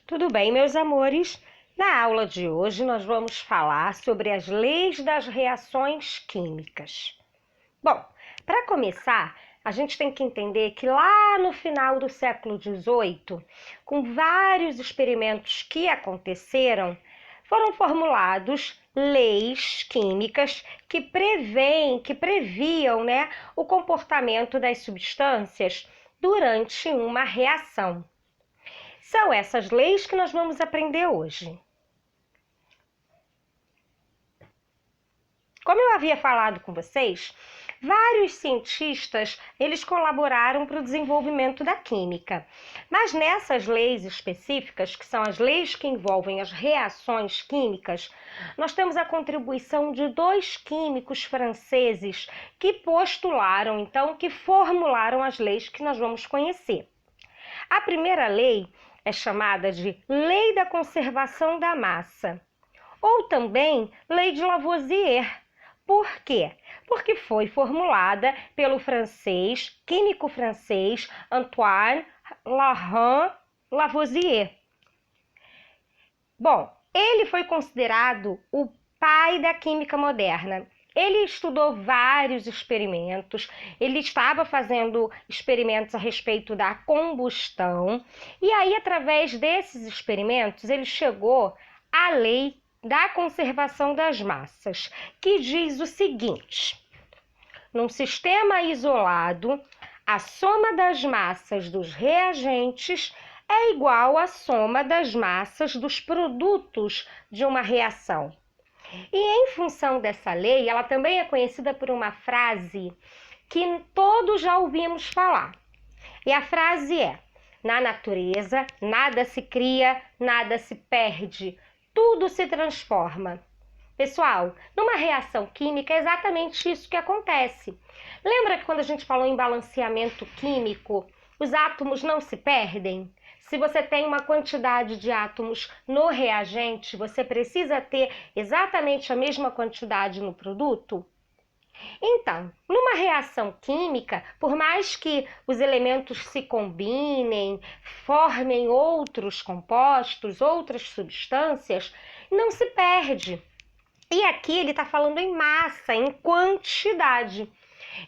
Tudo bem, meus amores? Na aula de hoje nós vamos falar sobre as leis das reações químicas. Bom, para começar, a gente tem que entender que lá no final do século XVIII, com vários experimentos que aconteceram, foram formulados leis químicas que previam, o comportamento das substâncias durante uma reação. São essas leis que nós vamos aprender hoje. Como eu havia falado com vocês, vários cientistas, eles colaboraram para o desenvolvimento da química. Mas nessas leis específicas, que são as leis que envolvem as reações químicas, nós temos a contribuição de dois químicos franceses que postularam, então, que formularam as leis que nós vamos conhecer. A primeira lei é chamada de Lei da Conservação da Massa, ou também Lei de Lavoisier. Por quê? Porque foi formulada pelo químico francês Antoine Lavoisier. Bom, ele foi considerado o pai da química moderna. Ele estudou vários experimentos, ele estava fazendo experimentos a respeito da combustão, e aí, através desses experimentos, ele chegou à lei da conservação das massas, que diz o seguinte: num sistema isolado, a soma das massas dos reagentes é igual à soma das massas dos produtos de uma reação. E em função dessa lei, ela também é conhecida por uma frase que todos já ouvimos falar. E a frase é: na natureza, nada se cria, nada se perde, tudo se transforma. Pessoal, numa reação química é exatamente isso que acontece. Lembra que quando a gente falou em balanceamento químico, os átomos não se perdem? Se você tem uma quantidade de átomos no reagente, você precisa ter exatamente a mesma quantidade no produto? Então, numa reação química, por mais que os elementos se combinem, formem outros compostos, outras substâncias, não se perde. E aqui ele está falando em massa, em quantidade.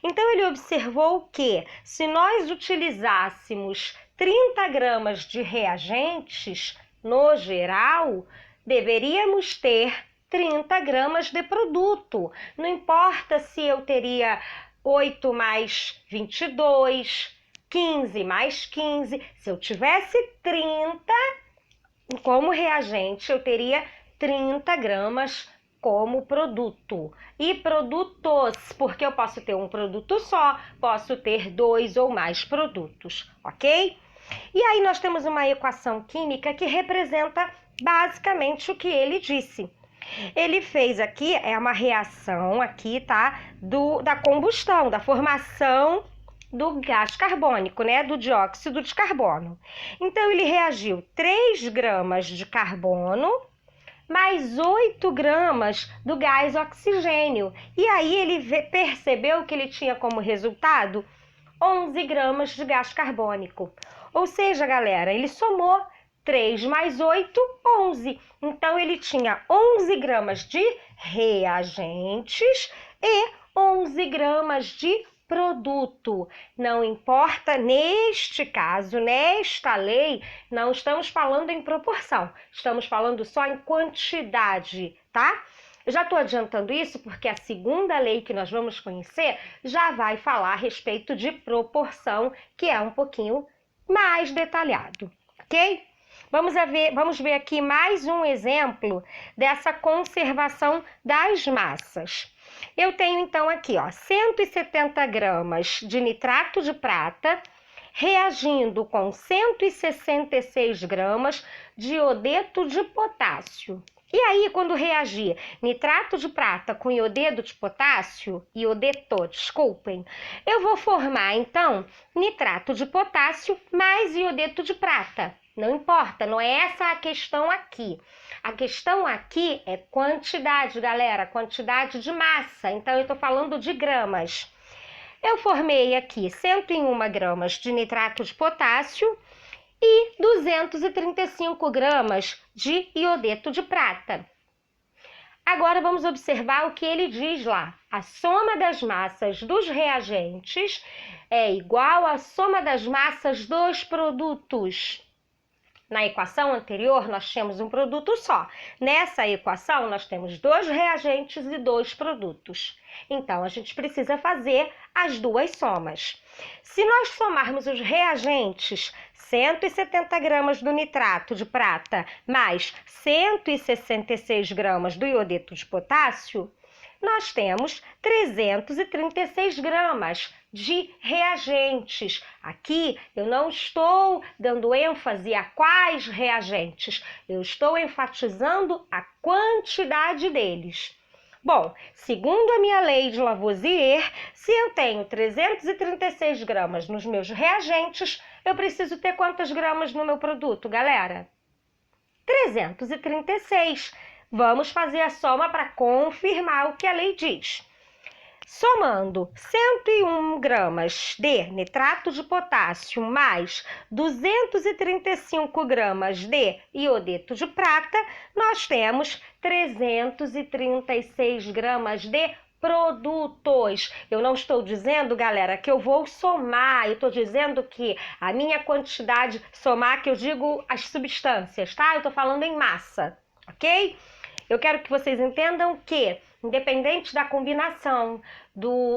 Então, ele observou que se nós utilizássemos 30 gramas de reagentes, no geral, deveríamos ter 30 gramas de produto. Não importa se eu teria 8 mais 22, 15 mais 15. Se eu tivesse 30 como reagente, eu teria 30 gramas como produto. E produtos, porque eu posso ter um produto só, posso ter 2 ou mais produtos, ok? E aí nós temos uma equação química que representa basicamente o que ele disse. Ele fez aqui, é uma reação aqui, tá? Da combustão, da formação do gás carbônico, do dióxido de carbono. Então, ele reagiu 3 gramas de carbono mais 8 gramas do gás oxigênio. E aí ele percebeu que ele tinha como resultado 11 gramas de gás carbônico. Ou seja, galera, ele somou 3 mais 8, 11. Então, ele tinha 11 gramas de reagentes e 11 gramas de produto. Não importa, neste caso, nesta lei, não estamos falando em proporção, estamos falando só em quantidade, tá? Eu já estou adiantando isso porque a segunda lei que nós vamos conhecer já vai falar a respeito de proporção, que é um pouquinho mais detalhado, ok? Vamos ver aqui mais um exemplo dessa conservação das massas. Eu tenho então aqui, 170 gramas de nitrato de prata reagindo com 166 gramas de iodeto de potássio. E aí, quando reagir nitrato de prata com iodeto de potássio, desculpem, eu vou formar, então, nitrato de potássio mais iodeto de prata. Não importa, não é essa a questão aqui. A questão aqui é quantidade, galera, quantidade de massa. Então, eu estou falando de gramas. Eu formei aqui 101 gramas de nitrato de potássio e 235 gramas de iodeto de prata. Agora vamos observar o que ele diz lá. A soma das massas dos reagentes é igual à soma das massas dos produtos. Na equação anterior, nós tínhamos um produto só. Nessa equação, nós temos 2 reagentes e 2 produtos. Então, a gente precisa fazer as duas somas. Se nós somarmos os reagentes, 170 gramas do nitrato de prata mais 166 gramas do iodeto de potássio, nós temos 336 gramas de reagentes. Aqui eu não estou dando ênfase a quais reagentes, eu estou enfatizando a quantidade deles. Bom, segundo a minha lei de Lavoisier, se eu tenho 336 gramas nos meus reagentes, eu preciso ter quantas gramas no meu produto, galera? 336. Vamos fazer a soma para confirmar o que a lei diz. Somando 101 gramas de nitrato de potássio mais 235 gramas de iodeto de prata, nós temos 336 gramas de produtos. Eu não estou dizendo, galera, que eu vou somar, eu estou dizendo que a minha quantidade, somar, que eu digo as substâncias, tá? Eu estou falando em massa, ok? Eu quero que vocês entendam que, independente da combinação,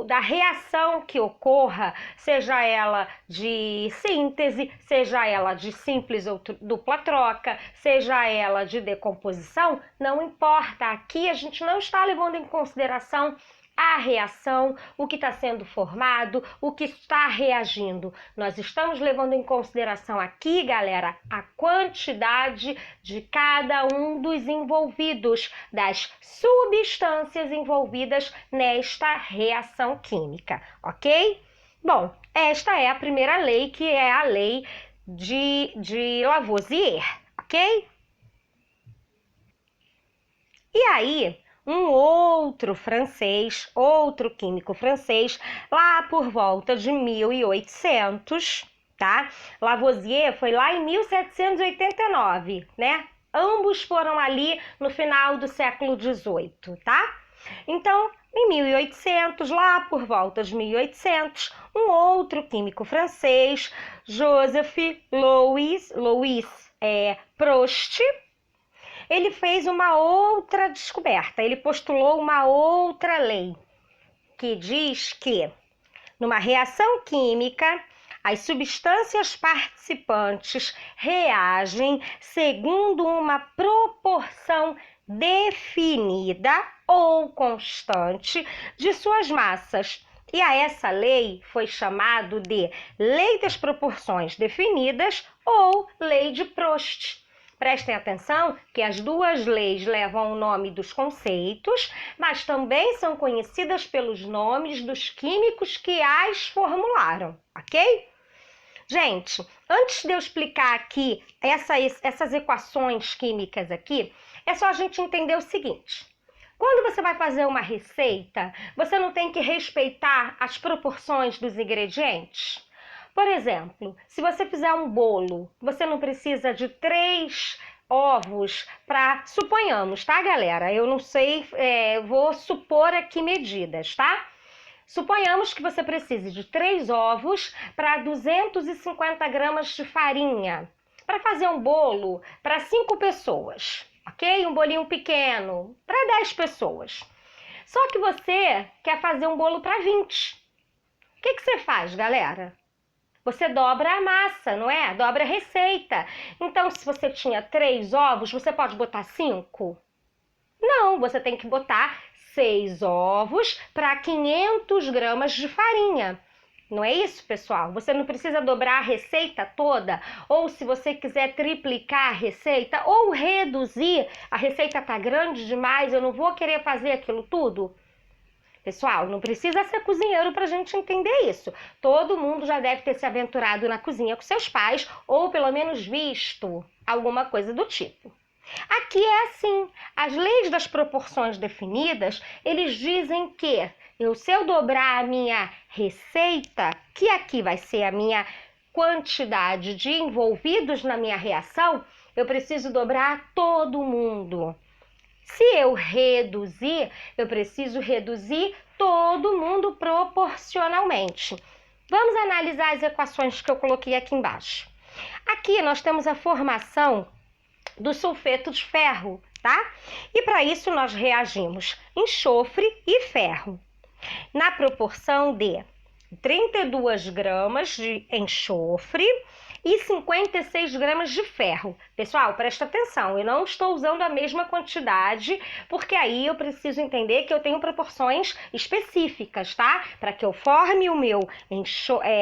da reação que ocorra, seja ela de síntese, seja ela de simples ou dupla troca, seja ela de decomposição, não importa. Aqui a gente não está levando em consideração a reação, o que está sendo formado, o que está reagindo. Nós estamos levando em consideração aqui, galera, a quantidade de cada um dos envolvidos, das substâncias envolvidas nesta reação química, ok? Bom, esta é a primeira lei, que é a lei de Lavoisier, ok? E aí, um outro francês, outro químico francês, lá por volta de 1800, tá? Lavoisier foi lá em 1789, né? Ambos foram ali no final do século XVIII, tá? Então, em 1800, lá por volta de 1800, um outro químico francês, Joseph Louis Prost, ele fez uma outra descoberta, ele postulou uma outra lei, que diz que, numa reação química, as substâncias participantes reagem segundo uma proporção definida ou constante de suas massas. E a essa lei foi chamado de Lei das Proporções Definidas ou Lei de Prost. Prestem atenção que as duas leis levam o nome dos conceitos, mas também são conhecidas pelos nomes dos químicos que as formularam, ok? Gente, antes de eu explicar aqui essas equações químicas aqui, é só a gente entender o seguinte. Quando você vai fazer uma receita, você não tem que respeitar as proporções dos ingredientes? Por exemplo, se você fizer um bolo, você não precisa de 3 ovos para, suponhamos, tá, galera? Eu não sei, vou supor aqui medidas, tá? Suponhamos que você precise de 3 ovos para 250 gramas de farinha, para fazer um bolo para 5 pessoas, ok? Um bolinho pequeno, para 10 pessoas. Só que você quer fazer um bolo para 20. O que você faz, galera? Você dobra a massa, não é? Dobra a receita. Então, se você tinha 3 ovos, você pode botar 5? Não, você tem que botar 6 ovos para 500 gramas de farinha. Não é isso, pessoal? Você não precisa dobrar a receita toda, ou se você quiser triplicar a receita, ou reduzir, a receita tá grande demais, eu não vou querer fazer aquilo tudo. Pessoal, não precisa ser cozinheiro para a gente entender isso. Todo mundo já deve ter se aventurado na cozinha com seus pais, ou pelo menos visto alguma coisa do tipo. Aqui é assim, as leis das proporções definidas, eles dizem que se eu dobrar a minha receita, que aqui vai ser a minha quantidade de envolvidos na minha reação, eu preciso dobrar todo mundo. Se eu reduzir, eu preciso reduzir todo mundo proporcionalmente. Vamos analisar as equações que eu coloquei aqui embaixo. Aqui nós temos a formação do sulfeto de ferro, tá? E para isso nós reagimos enxofre e ferro, na proporção de 32 gramas de enxofre e 56 gramas de ferro. Pessoal, presta atenção, eu não estou usando a mesma quantidade, porque aí eu preciso entender que eu tenho proporções específicas, tá? Para que eu forme o meu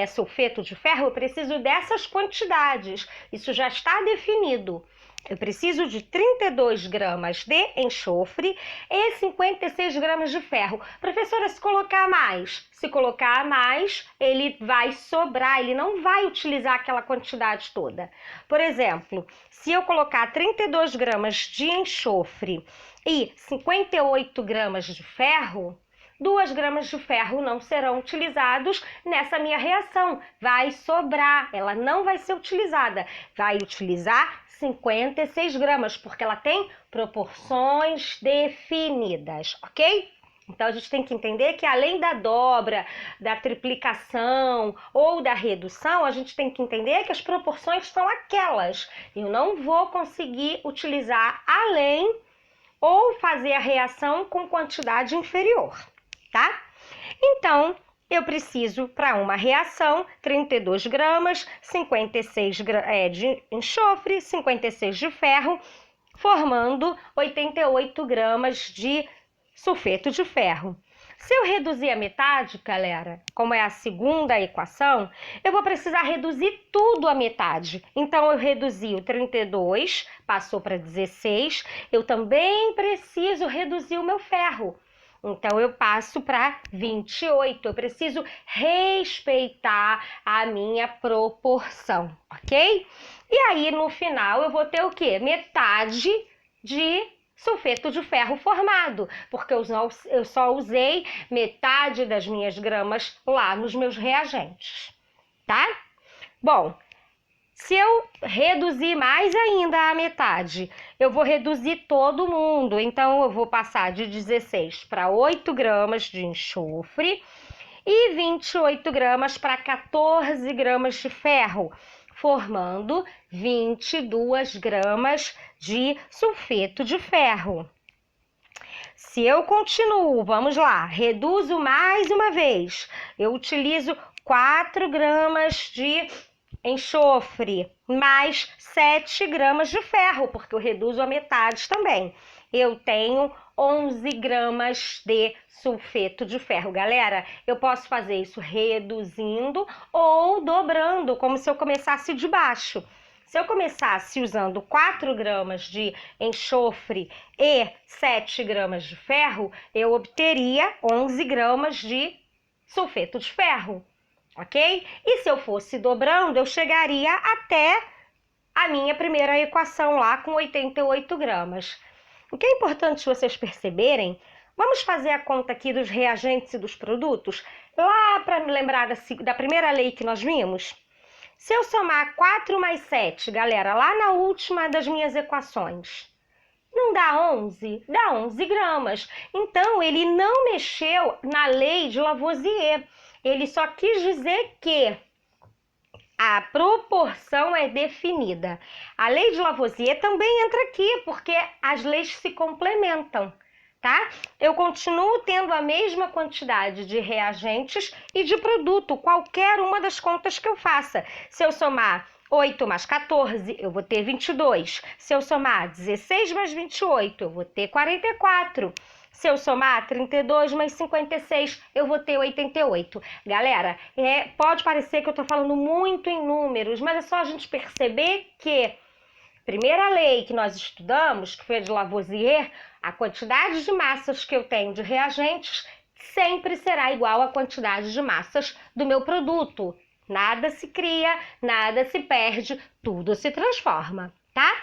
sulfeto de ferro, eu preciso dessas quantidades. Isso já está definido. Eu preciso de 32 gramas de enxofre e 56 gramas de ferro. Professora, se colocar mais, ele vai sobrar, ele não vai utilizar aquela quantidade toda. Por exemplo, se eu colocar 32 gramas de enxofre e 58 gramas de ferro, 2 gramas de ferro não serão utilizados nessa minha reação. Vai sobrar, ela não vai ser utilizada. Vai utilizar 56 gramas, porque ela tem proporções definidas, ok? Então, a gente tem que entender que além da dobra, da triplicação ou da redução, a gente tem que entender que as proporções são aquelas. Eu não vou conseguir utilizar além ou fazer a reação com quantidade inferior, tá? Então, eu preciso, para uma reação, 32 gramas, 56 de enxofre, 56 de ferro, formando 88 gramas de sulfeto de ferro. Se eu reduzir a metade, galera, como é a segunda equação, eu vou precisar reduzir tudo à metade. Então, eu reduzi o 32, passou para 16, eu também preciso reduzir o meu ferro. Então, eu passo para 28. Eu preciso respeitar a minha proporção, ok? E aí, no final, eu vou ter o quê? Metade de sulfeto de ferro formado, porque eu só usei metade das minhas gramas lá nos meus reagentes, tá? Bom, se eu reduzir mais ainda a metade, eu vou reduzir todo mundo. Então, eu vou passar de 16 para 8 gramas de enxofre e 28 gramas para 14 gramas de ferro, formando 22 gramas de sulfeto de ferro. Se eu continuo, vamos lá, reduzo mais uma vez, eu utilizo 4 gramas de enxofre, mais 7 gramas de ferro, porque eu reduzo a metade também. Eu tenho 11 gramas de sulfeto de ferro. Galera, eu posso fazer isso reduzindo ou dobrando, como se eu começasse de baixo. Se eu começasse usando 4 gramas de enxofre e 7 gramas de ferro, eu obteria 11 gramas de sulfeto de ferro. Ok? E se eu fosse dobrando, eu chegaria até a minha primeira equação lá com 88 gramas. O que é importante vocês perceberem, vamos fazer a conta aqui dos reagentes e dos produtos, lá para me lembrar da primeira lei que nós vimos. Se eu somar 4 mais 7, galera, lá na última das minhas equações, não dá 11? Dá 11 gramas. Então, ele não mexeu na lei de Lavoisier. Ele só quis dizer que a proporção é definida. A lei de Lavoisier também entra aqui, porque as leis se complementam, tá? Eu continuo tendo a mesma quantidade de reagentes e de produto, qualquer uma das contas que eu faça. Se eu somar 8 mais 14, eu vou ter 22. Se eu somar 16 mais 28, eu vou ter 44. Se eu somar 32 mais 56, eu vou ter 88. Galera, pode parecer que eu estou falando muito em números, mas é só a gente perceber que primeira lei que nós estudamos, que foi a de Lavoisier, a quantidade de massas que eu tenho de reagentes sempre será igual à quantidade de massas do meu produto. Nada se cria, nada se perde, tudo se transforma, tá?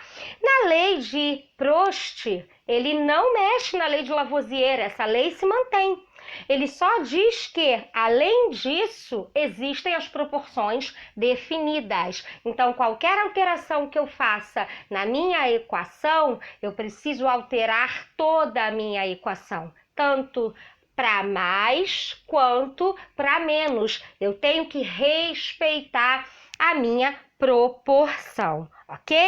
Na lei de Prost, ele não mexe na lei de Lavoisier, essa lei se mantém. Ele só diz que, além disso, existem as proporções definidas. Então, qualquer alteração que eu faça na minha equação, eu preciso alterar toda a minha equação, tanto para mais quanto para menos. Eu tenho que respeitar a minha proporção, ok?